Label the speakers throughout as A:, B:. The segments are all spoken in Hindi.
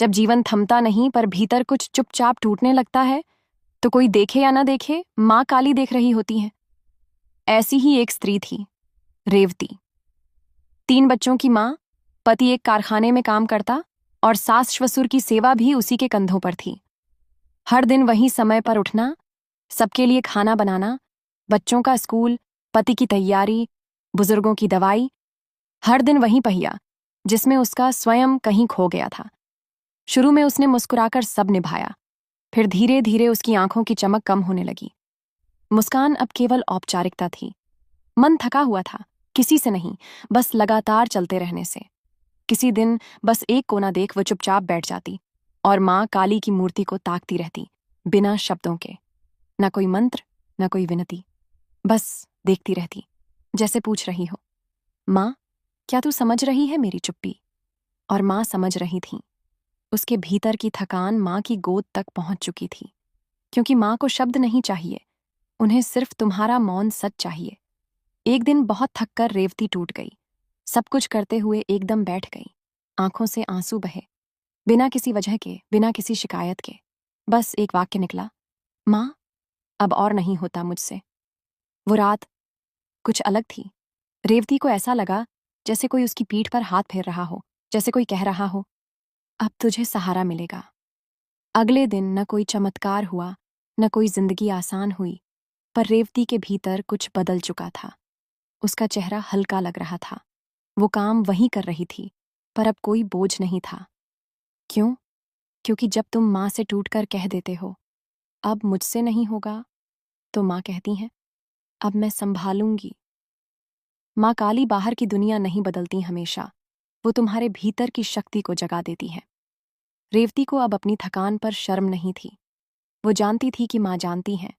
A: जब जीवन थमता नहीं पर भीतर कुछ चुपचाप टूटने लगता है, तो कोई देखे या ना देखे, माँ काली देख रही होती है। ऐसी ही एक स्त्री थी, रेवती। 3 बच्चों की माँ, पति एक कारखाने में काम करता और सास ससुर की सेवा भी उसी के कंधों पर थी। हर दिन वही समय पर उठना, सबके लिए खाना बनाना, बच्चों का स्कूल, पति की तैयारी, बुजुर्गों की दवाई, हर दिन वही पहिया जिसमें उसका स्वयं कहीं खो गया था। शुरू में उसने मुस्कुराकर सब निभाया, फिर धीरे धीरे उसकी आंखों की चमक कम होने लगी। मुस्कान अब केवल औपचारिकता थी। मन थका हुआ था, किसी से नहीं, बस लगातार चलते रहने से। किसी दिन बस एक कोना देख वो चुपचाप बैठ जाती और माँ काली की मूर्ति को ताकती रहती, बिना शब्दों के। न कोई मंत्र, न कोई विनती, बस देखती रहती, जैसे पूछ रही हो, माँ, क्या तू समझ रही है मेरी चुप्पी? और माँ समझ रही थी। उसके भीतर की थकान माँ की गोद तक पहुंच चुकी थी, क्योंकि माँ को शब्द नहीं चाहिए, उन्हें सिर्फ तुम्हारा मौन सच चाहिए। एक दिन बहुत थककर रेवती टूट गई। सब कुछ करते हुए एकदम बैठ गई। आंखों से आंसू बहे, बिना किसी वजह के, बिना किसी शिकायत के। बस एक वाक्य निकला, माँ, अब और नहीं होता मुझसे। वो रात कुछ अलग थी। रेवती को ऐसा लगा जैसे कोई उसकी पीठ पर हाथ फेर रहा हो, जैसे कोई कह रहा हो, अब तुझे सहारा मिलेगा। अगले दिन न कोई चमत्कार हुआ, न कोई जिंदगी आसान हुई, पर रेवती के भीतर कुछ बदल चुका था। उसका चेहरा हल्का लग रहा था। वो काम वही कर रही थी, पर अब कोई बोझ नहीं था। क्यों? क्योंकि जब तुम माँ से टूटकर कह देते हो, अब मुझसे नहीं होगा, तो माँ कहती हैं, अब मैं संभालूंगी। माँ काली बाहर की दुनिया नहीं बदलती हमेशा, वो तुम्हारे भीतर की शक्ति को जगा देती है। रेवती को अब अपनी थकान पर शर्म नहीं थी। वो जानती थी कि माँ जानती है,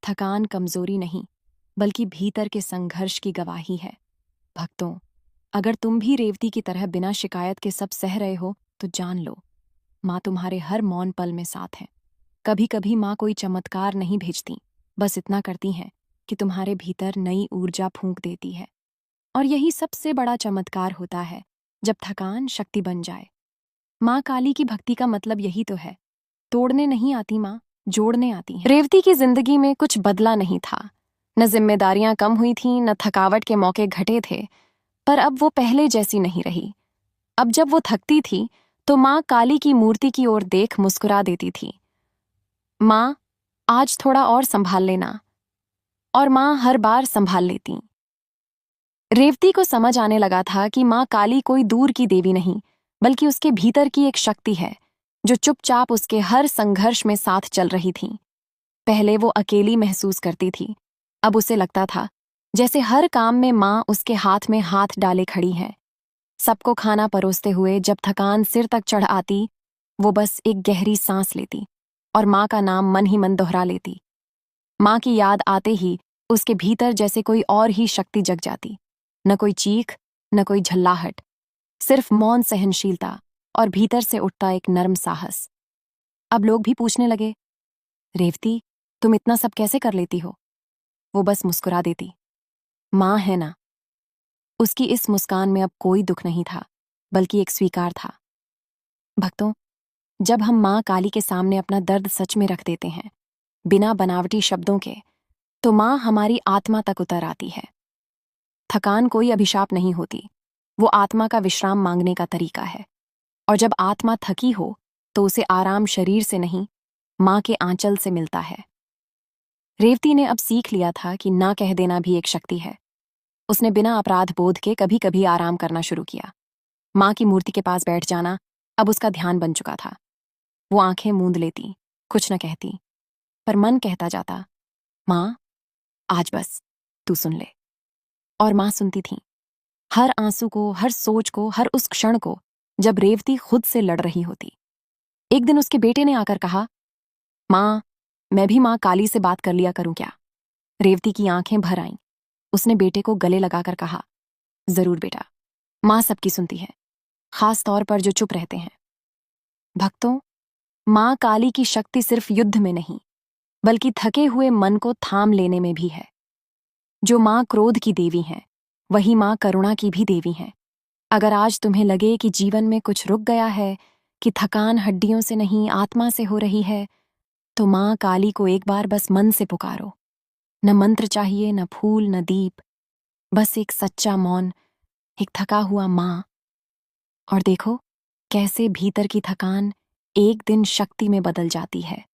A: थकान कमजोरी नहीं, बल्कि भीतर के संघर्ष की गवाही है। भक्तों, अगर तुम भी रेवती की तरह बिना शिकायत के सब सह रहे हो, तो जान लो, माँ तुम्हारे हर मौन पल में साथ है। कभी कभी माँ कोई चमत्कार नहीं भेजती, बस इतना करती है कि तुम्हारे भीतर नई ऊर्जा फूंक देती है। और यही सबसे बड़ा चमत्कार होता है, जब थकान शक्ति बन जाए। माँ काली की भक्ति का मतलब यही तो है, तोड़ने नहीं आती माँ, जोड़ने आती है। रेवती की जिंदगी में कुछ बदला नहीं था। न जिम्मेदारियां कम हुई थीं, न थकावट के मौके घटे थे, पर अब वो पहले जैसी नहीं रही। अब जब वो थकती थी, तो माँ काली की मूर्ति की ओर देख मुस्कुरा देती थी, माँ, आज थोड़ा और संभाल लेना। और माँ हर बार संभाल लेती। रेवती को समझ आने लगा था कि माँ काली कोई दूर की देवी नहीं, बल्कि उसके भीतर की एक शक्ति है, जो चुपचाप उसके हर संघर्ष में साथ चल रही थी। पहले वो अकेली महसूस करती थी, अब उसे लगता था जैसे हर काम में माँ उसके हाथ में हाथ डाले खड़ी है। सबको खाना परोसते हुए जब थकान सिर तक चढ़ आती, वो बस एक गहरी सांस लेती और माँ का नाम मन ही मन दोहरा लेती। माँ की याद आते ही उसके भीतर जैसे कोई और ही शक्ति जग जाती। न कोई चीख, न कोई झल्लाहट, सिर्फ मौन सहनशीलता और भीतर से उठता एक नर्म साहस। अब लोग भी पूछने लगे, रेवती, तुम इतना सब कैसे कर लेती हो? वो बस मुस्कुरा देती, माँ है ना। उसकी इस मुस्कान में अब कोई दुख नहीं था, बल्कि एक स्वीकार था। भक्तों, जब हम माँ काली के सामने अपना दर्द सच में रख देते हैं, बिना बनावटी शब्दों के, तो माँ हमारी आत्मा तक उतर आती है। थकान कोई अभिशाप नहीं होती, वो आत्मा का विश्राम मांगने का तरीका है। और जब आत्मा थकी हो, तो उसे आराम शरीर से नहीं, माँ के आंचल से मिलता है। रेवती ने अब सीख लिया था कि ना कह देना भी एक शक्ति है। उसने बिना अपराध बोध के कभी कभी आराम करना शुरू किया। माँ की मूर्ति के पास बैठ जाना अब उसका ध्यान बन चुका था। वो आंखें मूंद लेती, कुछ न कहती, पर मन कहता जाता, माँ, आज बस तू सुन ले। और माँ सुनती थी, हर आंसू को, हर सोच को, हर उस क्षण को जब रेवती खुद से लड़ रही होती। एक दिन उसके बेटे ने आकर कहा, माँ, मैं भी माँ काली से बात कर लिया करूं क्या? रेवती की आंखें भर आईं। उसने बेटे को गले लगाकर कहा, जरूर बेटा, माँ सबकी सुनती है, खास तौर पर जो चुप रहते हैं। भक्तों, माँ काली की शक्ति सिर्फ युद्ध में नहीं, बल्कि थके हुए मन को थाम लेने में भी है। जो माँ क्रोध की देवी है, वही माँ करुणा की भी देवी है। अगर आज तुम्हें लगे कि जीवन में कुछ रुक गया है कि थकान हड्डियों से नहीं आत्मा से हो रही है, तो माँ काली को एक बार बस मन से पुकारो। न मंत्र चाहिए, न फूल, न दीप, बस एक सच्चा मौन, एक थका हुआ माँ। और देखो कैसे भीतर की थकान एक दिन शक्ति में बदल जाती है।